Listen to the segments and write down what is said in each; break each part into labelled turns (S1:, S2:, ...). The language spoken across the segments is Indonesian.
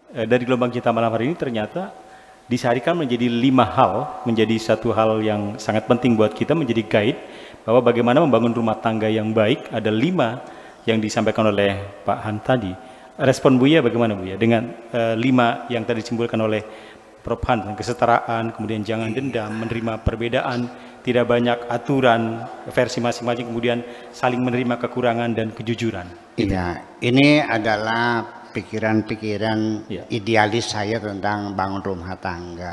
S1: dari gelombang cinta malam hari ini ternyata disarikan menjadi 5 hal, menjadi satu hal yang sangat penting buat kita, menjadi guide bahwa bagaimana membangun rumah tangga yang baik. Ada 5 yang disampaikan oleh Pak Han tadi. Respon Buya bagaimana Buya dengan 5 yang tadi disimpulkan oleh Prof Han? Kesetaraan, kemudian jangan dendam, menerima perbedaan, tidak banyak aturan, versi masing-masing, kemudian saling menerima kekurangan dan kejujuran.
S2: Iya, ini adalah pikiran-pikiran idealis saya tentang bangun rumah tangga.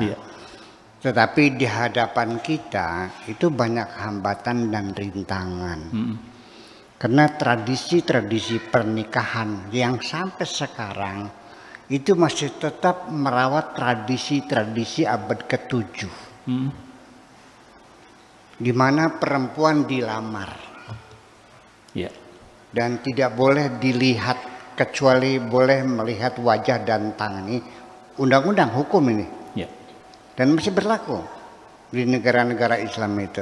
S2: Tetapi di hadapan kita itu banyak hambatan dan rintangan. Karena tradisi-tradisi pernikahan yang sampai sekarang itu masih tetap merawat tradisi-tradisi abad ke-7. Di mana perempuan dilamar. Dan tidak boleh dilihat kecuali boleh melihat wajah dan tangan. Ini undang-undang hukum ini. Dan masih berlaku di negara-negara Islam itu.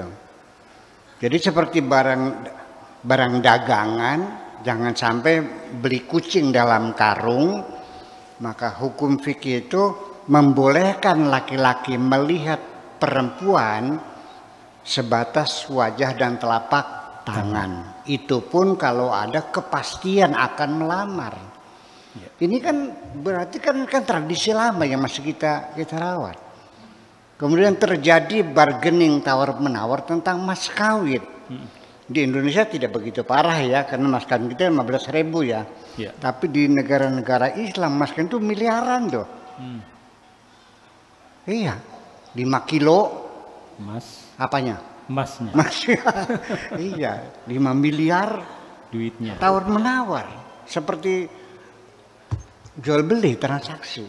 S2: Jadi seperti barang dagangan, jangan sampai beli kucing dalam karung. Maka hukum fikih itu membolehkan laki-laki melihat perempuan sebatas wajah dan telapak tangan. Itu pun kalau ada kepastian akan melamar. Ini kan berarti kan tradisi lama yang masih kita rawat. Kemudian terjadi bargaining tawar-menawar tentang mas kawin. Di Indonesia tidak begitu parah ya, karena mas kawin kita 15.000 ya. Tapi di negara-negara Islam mas kawin itu miliaran tuh. Iya, 5 kilo.
S1: Mas.
S2: Apanya?
S1: Masnya.
S2: Mas, iya, 5 miliar
S1: duitnya.
S2: Tawar-menawar, seperti jual beli transaksi.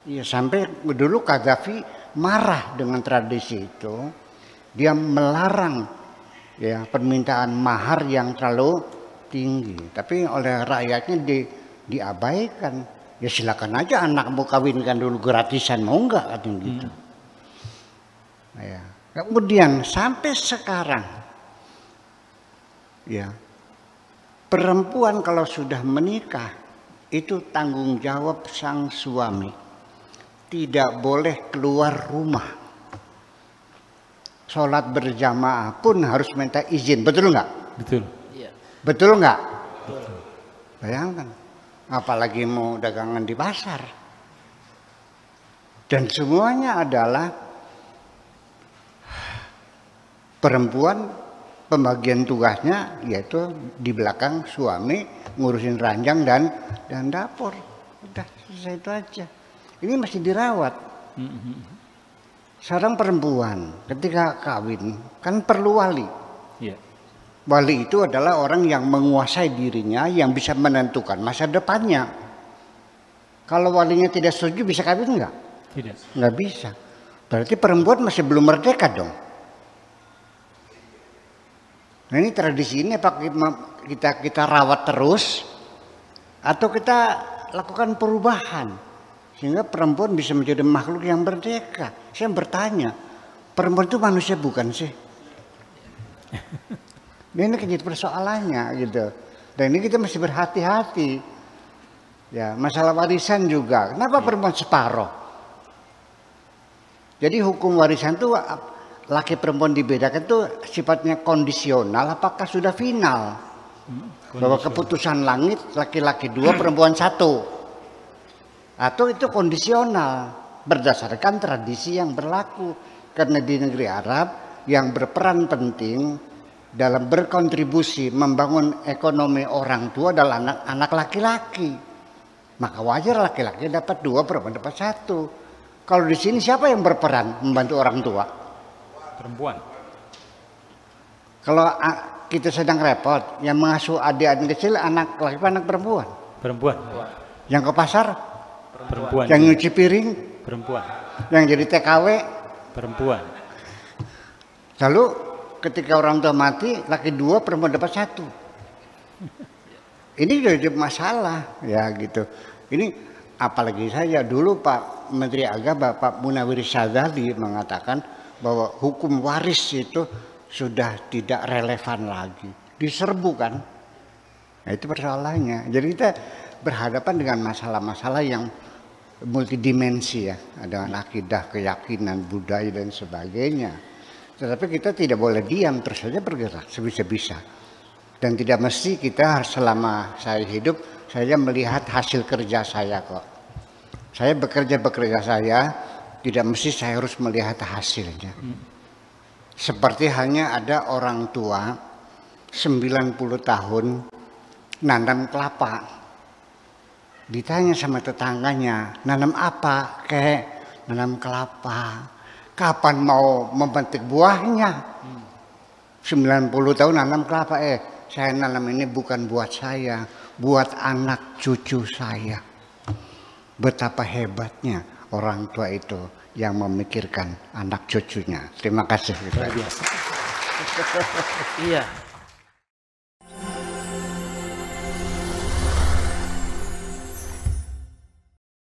S2: Iya, sampai dulu Gaddafi marah dengan tradisi itu. Dia melarang ya permintaan mahar yang terlalu tinggi, tapi oleh rakyatnya diabaikan. Ya silakan aja anakmu kawinkan dulu gratisan, mau enggak katanya gitu. Ya. Kemudian sampai sekarang ya perempuan kalau sudah menikah itu tanggung jawab sang suami. Tidak boleh keluar rumah. Sholat berjamaah pun harus minta izin, betul nggak?
S1: Betul.
S2: Betul nggak? Betul. Bayangkan, apalagi mau dagangan di pasar. Dan semuanya adalah perempuan, pembagian tugasnya yaitu di belakang suami ngurusin ranjang dan dapur. Udah selesai itu aja. Ini masih dirawat. Seorang perempuan ketika kawin kan perlu wali. Wali itu adalah orang yang menguasai dirinya, yang bisa menentukan masa depannya. Kalau walinya tidak setuju bisa kawin nggak?
S1: Tidak.
S2: Nggak bisa. Berarti perempuan masih belum merdeka dong. Nah ini tradisi ini apa kita rawat terus atau kita lakukan perubahan sehingga perempuan bisa menjadi makhluk yang merdeka. Saya bertanya, perempuan itu manusia bukan sih? Ini kan jadi persoalannya gitu. Dan ini kita mesti berhati-hati. Ya, masalah warisan juga. Kenapa perempuan separoh? Jadi hukum warisan itu laki perempuan dibedakan itu sifatnya kondisional apakah sudah final? Bahwa keputusan langit laki-laki 2 perempuan 1. Atau itu kondisional berdasarkan tradisi yang berlaku. Karena di negeri Arab yang berperan penting dalam berkontribusi membangun ekonomi orang tua adalah anak-anak laki-laki. Maka wajar laki-laki dapat 2, perempuan dapat 1. Kalau di sini siapa yang berperan membantu orang tua?
S1: Perempuan.
S2: Kalau kita sedang repot, yang mengasuh adik-adik kecil anak laki anak perempuan.
S1: Perempuan.
S2: Yang ke pasar?
S1: Perempuan.
S2: Yang nyuci piring?
S1: Perempuan. Yang
S2: jadi TKW?
S1: Perempuan.
S2: Lalu ketika orang tua mati, laki 2 perempuan dapat 1. Ini jadi masalah ya gitu. Ini apalagi saya dulu Pak Menteri Agama Pak Munawir Syadzali mengatakan bahwa hukum waris itu sudah tidak relevan lagi. Diserbu kan? Nah itu persoalannya. Jadi kita berhadapan dengan masalah-masalah yang multidimensi ya, ada akidah, keyakinan, budaya dan sebagainya. Tetapi kita tidak boleh diam, terus saja bergerak sebisa-bisa. Dan tidak mesti kita selama saya hidup, saya melihat hasil kerja saya kok. Saya bekerja saya, tidak mesti saya harus melihat hasilnya. Seperti halnya ada orang tua 90 tahun nanam kelapa. Ditanya sama tetangganya, nanam apa? Nanam kelapa. Kapan mau memetik buahnya? 90 tahun nanam kelapa. Saya nanam ini bukan buat saya, buat anak cucu saya. Betapa hebatnya orang tua itu yang memikirkan anak cucunya. Terima kasih.
S3: Luar biasa. Iya.